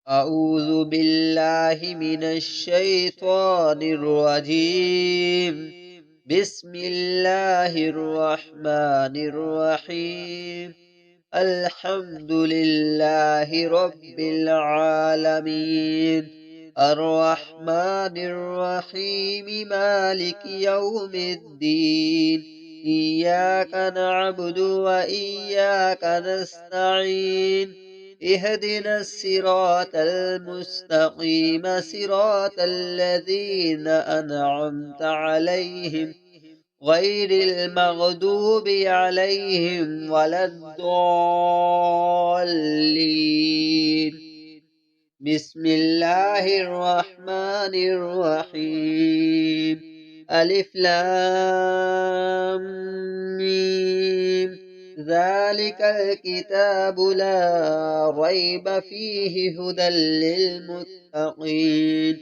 أعوذ بالله من الشيطان الرجيم. بسم الله الرحمن الرحيم. الحمد لله رب العالمين، الرحمن الرحيم، مالك يوم الدين. إياك نعبد وإياك نستعين. اهدنا الصراط المستقيم، صراط الذين أنعمت عليهم غير المغضوب عليهم ولا الضالين. بسم الله الرحمن الرحيم. ألف لام ميم. ذلك الكتاب لا ريب فيه، هدى للمتقين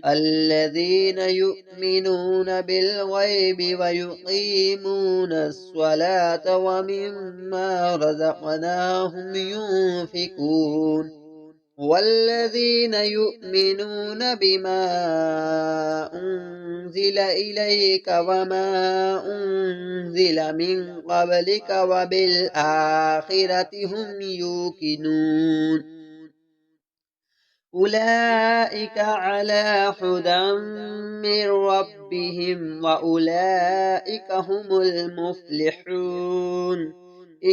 الذين يؤمنون بالغيب ويقيمون الصلاة ومما رزقناهم ينفقون. والذين يؤمنون بما أنزل إليك وما أنزل من قبلك وبالآخرة هم يوقنون. أولئك على هدى من ربهم وأولئك هم المفلحون.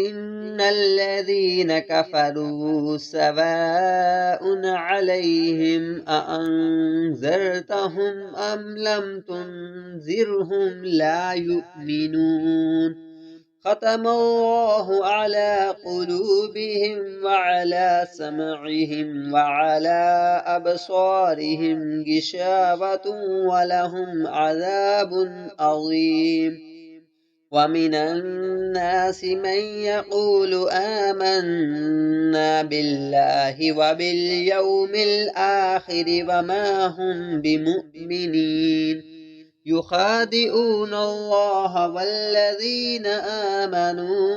إن الذين كفروا سواء عليهم أأنذرتهم أم لم تنذرهم لا يؤمنون. ختم الله على قلوبهم وعلى سمعهم وعلى أبصارهم غشاوة ولهم عذاب عظيم. ومن الناس من يقول آمنا بالله وباليوم الآخر وما هم بمؤمنين. يخادعون الله والذين آمنوا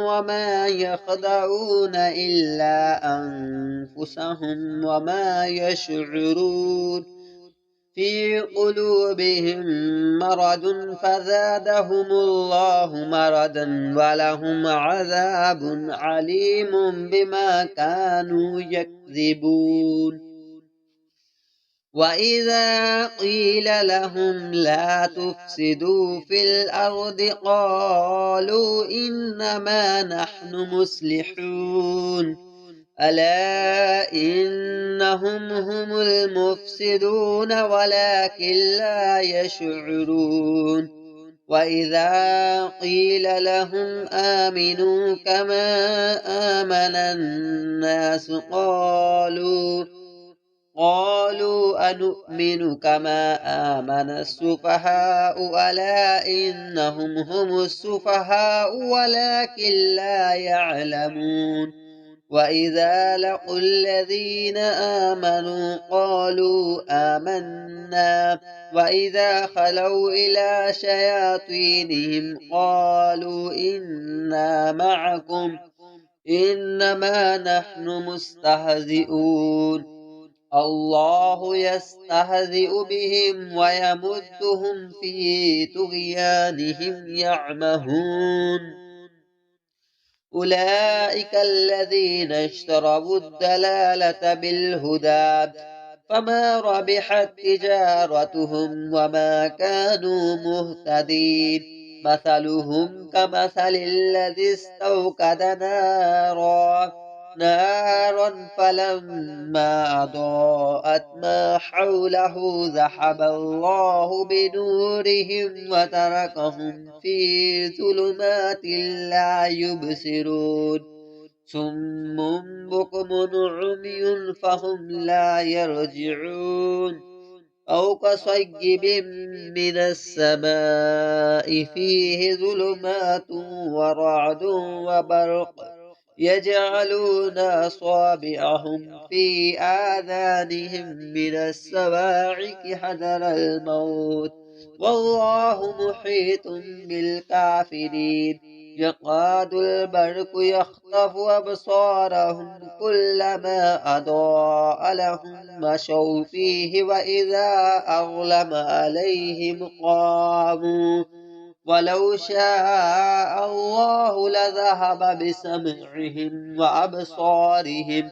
وما يخدعون إلا أنفسهم وما يشعرون. في قلوبهم مرض فزادهم الله مرضا ولهم عذاب عليم بما كانوا يكذبون. وإذا قيل لهم لا تفسدوا في الأرض قالوا إنما نحن مصلحون. ألا إنهم هم المفسدون ولكن لا يشعرون. وإذا قيل لهم آمنوا كما آمن الناس قالوا أنؤمن كما آمن السفهاء. ألا إنهم هم السفهاء ولكن لا يعلمون. وإذا لقوا الذين آمنوا قالوا آمنا وإذا خلوا إلى شياطينهم قالوا إنا معكم إنما نحن مستهزئون. الله يستهزئ بهم ويمدهم في طغيانهم يعمهون. أولئك الذين اشتروا الضلالة بالهدى فما ربحت تجارتهم وما كانوا مهتدين. مثلهم كمثل الذي استوقد نارا فلما أضاءت ما حوله ذهب الله بنورهم وتركهم في ظلمات لا يبصرون. صم بكم عمي فهم لا يرجعون. أو كصيب من السماء فيه ظلمات ورعد وبرق يجعلون أصابعهم في آذانهم من الصواعق حذر الموت والله محيط بالكافرين. يقاد البرق يخطف أبصارهم كلما أضاء لهم مشوا فيه وإذا أظلم عليهم قاموا ولو شاء الله لذهب بسمعهم وأبصارهم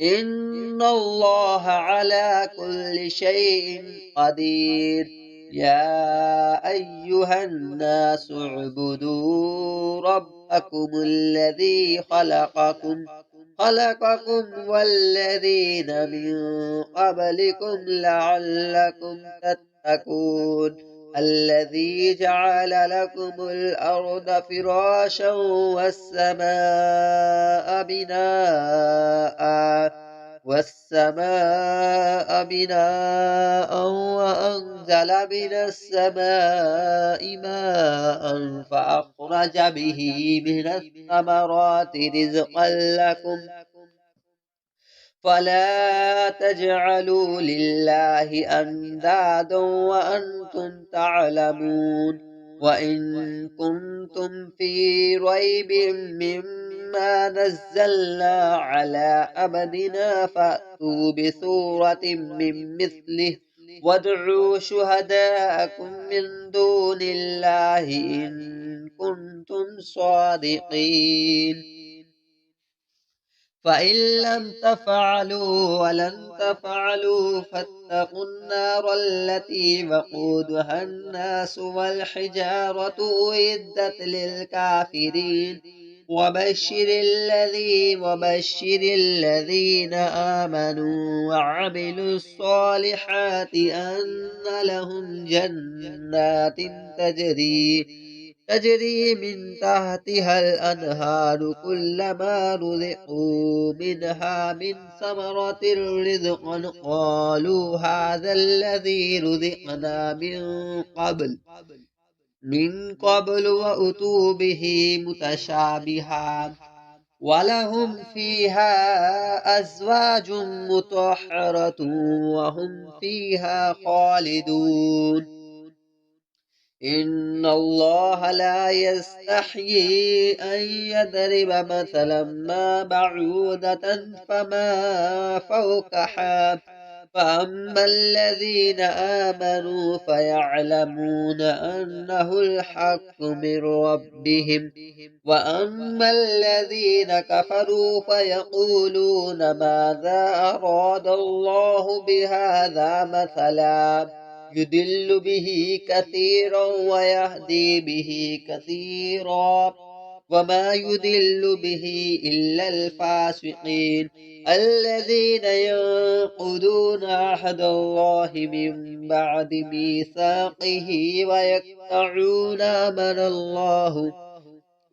إن الله على كل شيء قدير يا أيها الناس اعبدوا ربكم الذي خلقكم والذين من قبلكم لعلكم تتقون الذي جعل لكم الأرض فراشا والسماء بناء وأنزل من السماء ماء فأخرج به من الثمرات رزقا لكم فلا تجعلوا لله أندادا وأنتم تعلمون وإن كنتم في ريب مما نزلنا على عبدنا فأتوا بسورة من مثله وادعوا شهداءكم من دون الله إن كنتم صادقين فإن لم تفعلوا ولن تفعلوا فاتقوا النار التي وقودها الناس والحجارة أعدت للكافرين وبشر الذين آمنوا وعملوا الصالحات أن لهم جنات تجري من تحتها الأنهار كلما رزقوا منها من ثمرة رزقا قالوا هذا الذي رزقنا من قبل وأتوا به متشابها ولهم فيها أزواج مطهرة وهم فيها خالدون إن الله لا يستحيي أن يضرب مثلا ما بعوضة فما فوقها فأما الذين آمنوا فيعلمون أنه الحق من ربهم وأما الذين كفروا فيقولون ماذا أراد الله بهذا مثلا يدل به كثيرا ويهدي به كثيرا وما يدل به إلا الفاسقين الذين ينقضون عهد الله من بعد ميثاقه ويقطعون أمر الله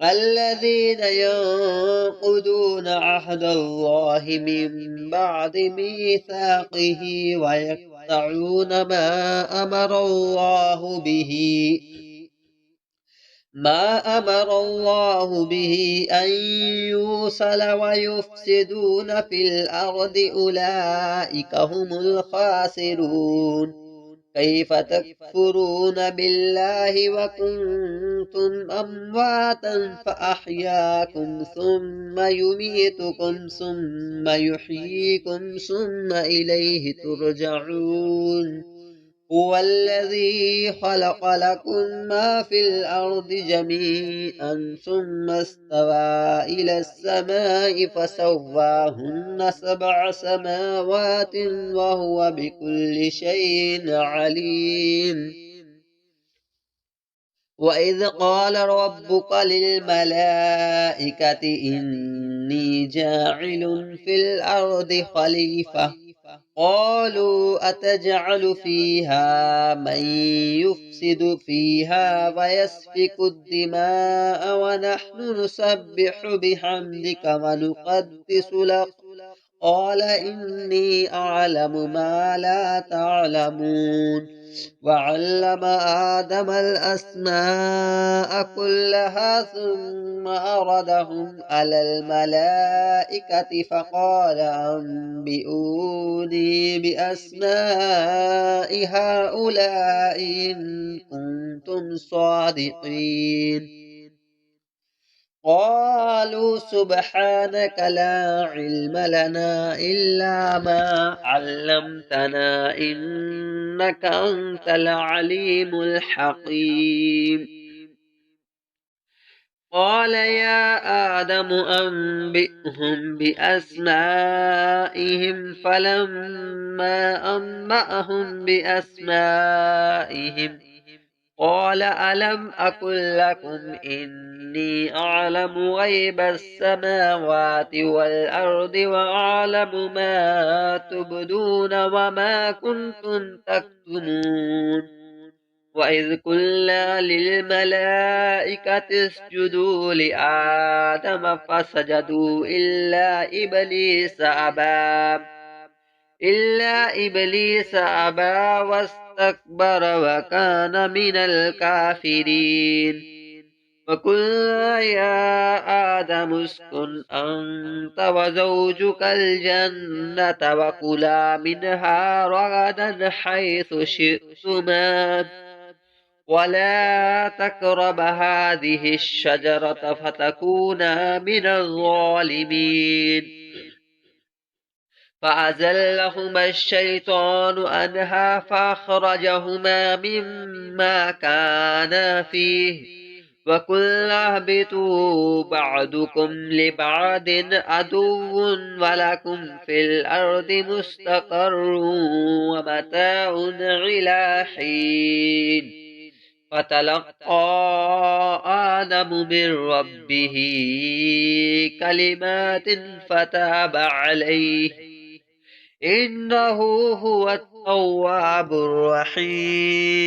الذين ينقضون عهد الله من بعد ميثاقه ويقطعون ما أمر الله به أن يوصل ويفسدون في الأرض أولئك هم الخاسرون كيف تكفرون بالله وكنتم أمواتا فأحياكم ثم يميتكم ثم يحييكم ثم إليه ترجعون هو الذي خلق لكم ما في الأرض جميعا ثم استوى إلى السماء فسواهن 7 سماوات وهو بكل شيء عليم وإذ قال ربك للملائكة إني جاعل في الأرض خليفة قالوا أتجعل فيها من يفسد فيها ويسفك الدماء ونحن نسبح بحمدك ونقدس لك قال إني أعلم ما لا تعلمون وعلم آدم الأسماء كلها ثم أردهم على الملائكة فقال أنبئوني بأسماء هؤلاء إن كنتم صادقين قالوا سبحانك لا علم لنا إلا ما علمتنا إنك أنت العليم الحكيم قال يا آدم أنبئهم بأسمائهم فلما أنبأهم بأسمائهم قال ألم أقل لكم إني أعلم غيب السماوات والأرض وأعلم ما تبدون وما كنتم تكتمون وإذ قلنا للملائكة اسجدوا لآدم فسجدوا إلا إبليس أبى واستكبر وكان من الكافرين وقلنا يا آدم اسكن أنت وزوجك الجنة وكلا منها رغدا حيث شئتما ولا تقرب هذه الشجرة فتكونا من الظالمين فأزلهما الشيطان عنها فأخرجهما مما كانا فيه وقلنا اهبطوا بعضكم لبعض عدو ولكم في الأرض مستقر ومتاع إلى حين فتلقى آدم من ربه كلمات فتاب عليه إنه هو التواب الرحيم